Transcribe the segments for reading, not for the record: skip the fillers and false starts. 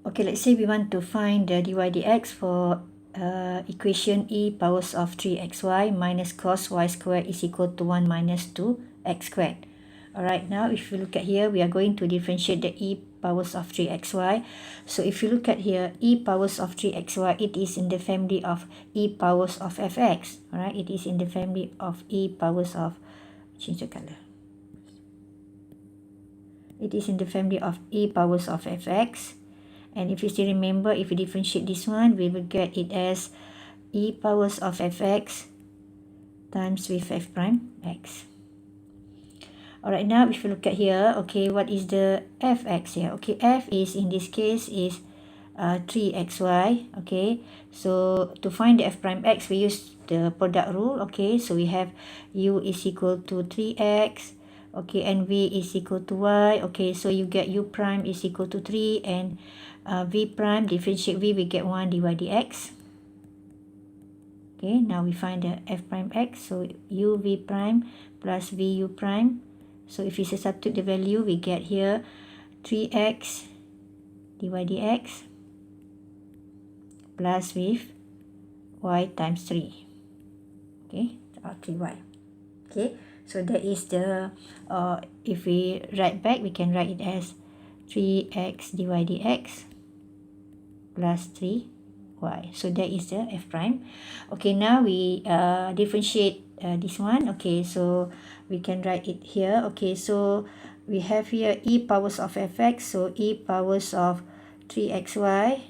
Okay, let's say we want to find the dy dx for equation e powers of 3xy minus cos y squared is equal to 1 minus 2x squared. Alright, now if you look at here, we are going to differentiate the e powers of 3xy. So if you look at here, e powers of 3xy, it is in the family of e powers of fx. Alright, it is in the family of e powers of, change the color. It is in the family of e powers of fx. And if you still remember, if you differentiate this one, we will get it as e powers of fx times with f prime x. Alright, now if you look at here, okay, what is the fx here? Okay, f is in this case is 3xy. Okay, so to find the f prime x, we use the product rule. Okay, so we have u is equal to 3x. Okay, and v is equal to y. Okay, so you get u prime is equal to 3 and v prime, differentiate v, we get 1 dy dx. Okay, now we find the f prime x. So u v prime plus v u prime. So if we substitute the value, we get here 3x dy dx plus with y times 3. Okay, or 3y. Okay, so that is the, if we write back, we can write it as 3x dy dx plus 3y. So that is the f prime. Okay, now we differentiate this one. Okay, so we can write it here. Okay, so we have here e powers of fx, so e powers of 3xy.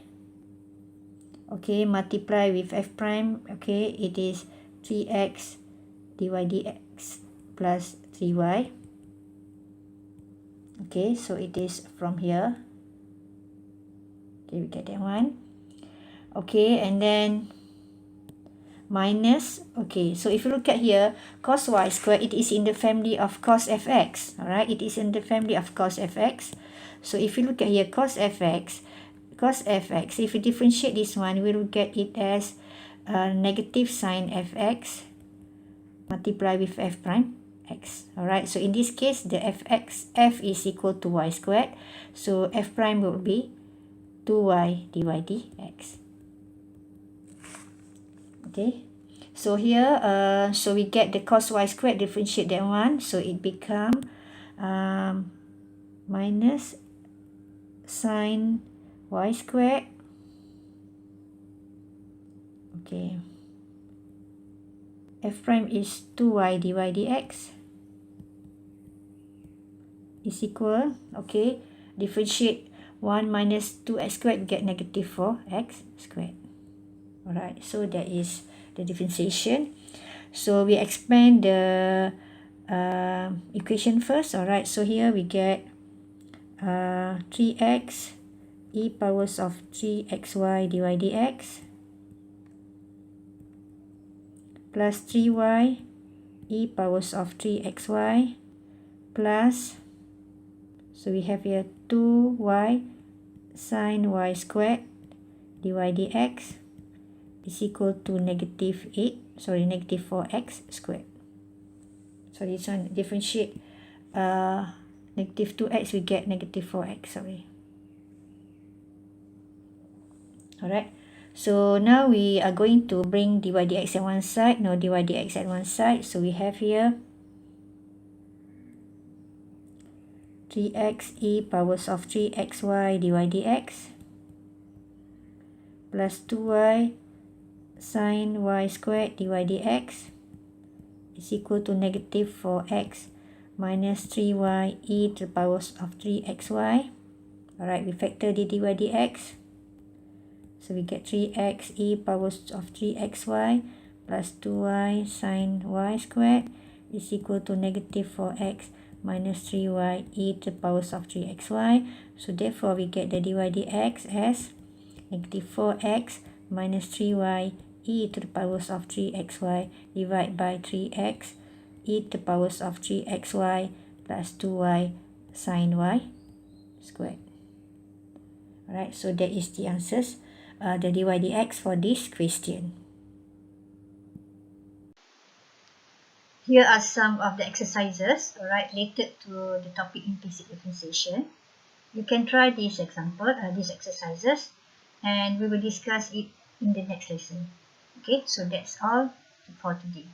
Okay, multiply with f prime. Okay, it is 3x dy dx plus 3y. Okay, so it is from here. Okay, we get that one. Okay, and then minus, okay, so if you look at here, cos y squared, it is in the family of cos fx. Alright, it is in the family of cos fx. So if you look at here, cos fx, if you differentiate this one, we will get it as negative sine fx multiply with f prime x. Alright, so in this case, the f is equal to y squared. So f prime will be 2y dy dx. Okay, so here, so we get the cos y squared, differentiate that one. So it become minus sine y squared. Okay, f prime is 2y dy dx is equal, okay, differentiate 1 minus 2x squared, we get negative 4x squared. Alright, so that is the differentiation. So we expand the equation first. Alright, so here we get 3x e powers of 3xy dy dx plus 3y e powers of 3xy plus, so we have here 2y sine y squared dy dx is equal to negative 4x squared. So this one differentiate negative 2x, we get negative 4x, Alright, so now we are going to bring dy dx at one side, no dy dx at one side. So we have here 3x e powers of 3xy dy dx plus 2y sine y squared dy dx is equal to negative 4x minus 3y e to the powers of 3xy. Alright, we factor the dy dx. So we get 3x e powers of 3xy plus 2y sine y squared is equal to negative 4x minus 3y e to the powers of 3xy. So therefore we get the dy dx as negative 4x minus 3y e to the powers of 3xy divided by 3x e to the powers of 3xy plus 2y sine y squared. Alright, so that is the answers, the dy dx for this question. Here are some of the exercises, alright, related to the topic implicit differentiation. You can try these these exercises, and we will discuss it in the next lesson. Okay, so that's all for today.